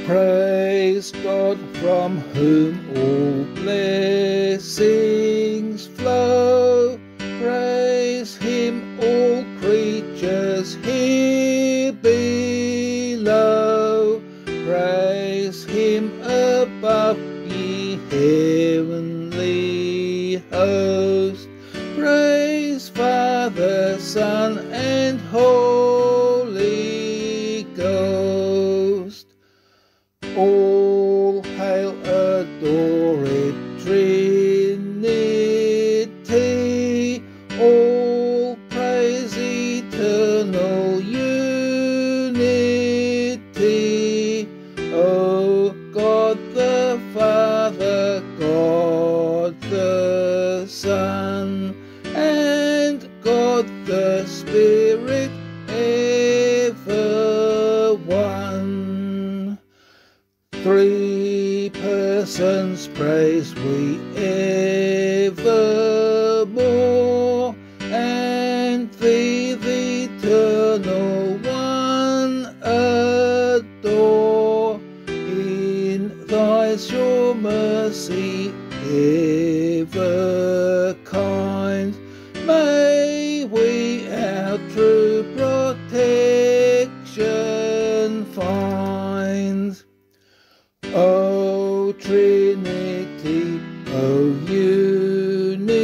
Praise God from whom all blessings flow. Praise Him, all creatures here below. Praise Him above, ye heavenly host. Praise Father, Son, and Holy Ghost. All hail, adored Trinity, all praise eternal unity. O God the Father, God the Son, and God the Spirit, ever one. Three persons praise we evermore, and Thee, the Eternal One, adore. In Thy sure mercy ever kind, may we our true protection find. O Trinity, O unity,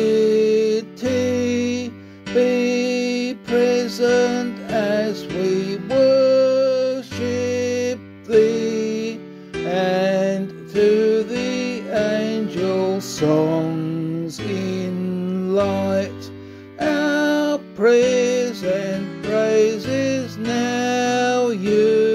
be present as we worship Thee, and to the angel songs in light our prayers and praises now unite.